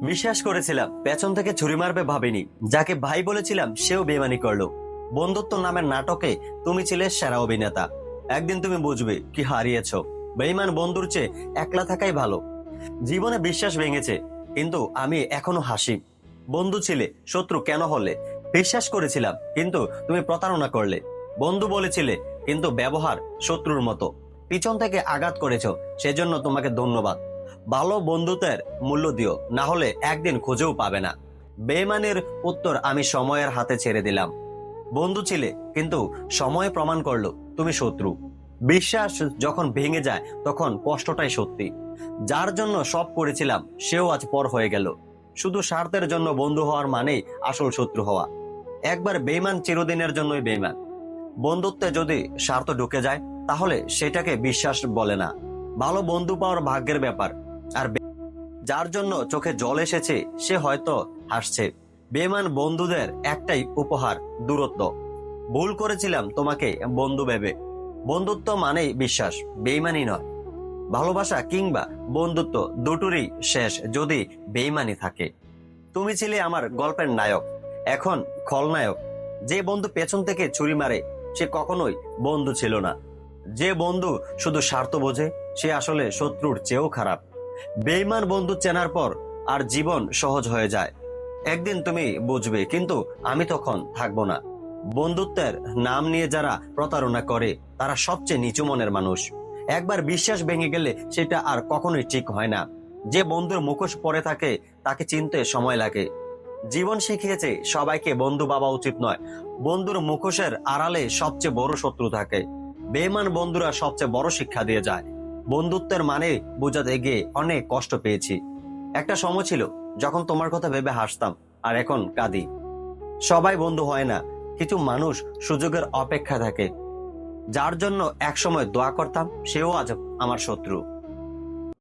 বিশ্বাস করেছিলাম, পেছন থেকে ছুরি মারবে ভাবিনি। যাকে ভাই বলেছিলাম সেও বেমানি করলো। বন্ধুত্ব নামের নাটকে তুমি ছিলে সেরা অভিনেতা। একদিন তুমি বুঝবে কি হারিয়েছো। বেঈমান বন্ধুর চেয়ে একলা থাকাই ভালো। জীবনে বিশ্বাস ভেঙেছে, কিন্তু আমি এখনো হাসি। বন্ধু ছিলে, শত্রু কেন হলে? বিশ্বাস করেছিলাম, কিন্তু তুমি প্রতারণা করলে। বন্ধু বলেছিলে, কিন্তু ব্যবহার শত্রুর মতো। পিছন থেকে আঘাত করেছো, সেজন্য তোমাকে ধন্যবাদ। ভালো বন্ধুত্বের মূল্য দিও, না হলে একদিন খুঁজেও পাবে না। বেঈমানের উত্তর আমি সময়ের হাতে ছেড়ে দিলাম। বন্ধু ছিলে, কিন্তু সময় প্রমাণ করলো তুমি শত্রু। বিশ্বাস যখন ভেঙে যায় তখন কষ্টটাই সত্যি। যার জন্য সব করেছিলাম সেও আজ পর হয়ে গেল। শুধু স্বার্থের জন্য বন্ধু হওয়ার মানেই আসল শত্রু হওয়া। একবার বেইমান চিরদিনের জন্যই বেইমান। বন্ধুত্বে যদি স্বার্থ ঢুকে যায়, তাহলে সেটাকে বিশ্বাস বলে না। ভালো বন্ধু পাওয়ার ভাগ্যের ব্যাপার। আর যার জন্য চোখে জল এসেছে সে হয়তো হাসছে। বেমান বন্ধুদের একটাই উপহার, দূরত্ব। ভুল করেছিলাম তোমাকে বন্ধু ভেবে। বন্ধুত্ব মানেই বিশ্বাস, বেইমানি নয়। ভালোবাসা কিংবা বন্ধুত্ব দুটোরই শেষ যদি বেইমানি থাকে। তুমি ছিলে আমার গল্পের নায়ক, এখন খলনায়ক। যে বন্ধু পেছন থেকে ছুরি মারে সে কখনোই বন্ধু ছিল না। যে বন্ধু শুধু স্বার্থ বোঝে সে আসলে শত্রুর চেয়েও খারাপ। বেইমান বন্ধু চেনার পর আর জীবন সহজ হয়ে যায়। একদিন তুমি বুঝবে, কিন্তু আমি তখন থাকবো না। বন্ধুত্বের নাম নিয়ে যারা প্রতারণা করে তারা সবচেয়ে নিচু মনের মানুষ। একবার বিশ্বাস ভেঙে গেলে সেটা আর কখনোই ঠিক হয় না। যে বন্ধুর মুখোশ পরে থাকে তাকে চিনতে সময় লাগে। জীবন শিখিয়েছে সবাইকে বন্ধু ভাবা উচিত নয়। বন্ধুর মুখোশের আড়ালে সবচেয়ে বড় শত্রু থাকে। বেঈমান বন্ধুরা সবচেয়ে বড় শিক্ষা দিয়ে যায়। বন্ধুত্বের মানে বোঝাতে গিয়ে অনেক কষ্ট পেয়েছি। একটা সময় ছিল যখন তোমার কথা ভেবে হাসতাম, আর এখন কাঁদি। সবাই বন্ধু হয় না, কিছু মানুষ সুযোগের অপেক্ষা থাকে। যার জন্য একসময় দোয়া করতাম সেও আজ আমার শত্রু।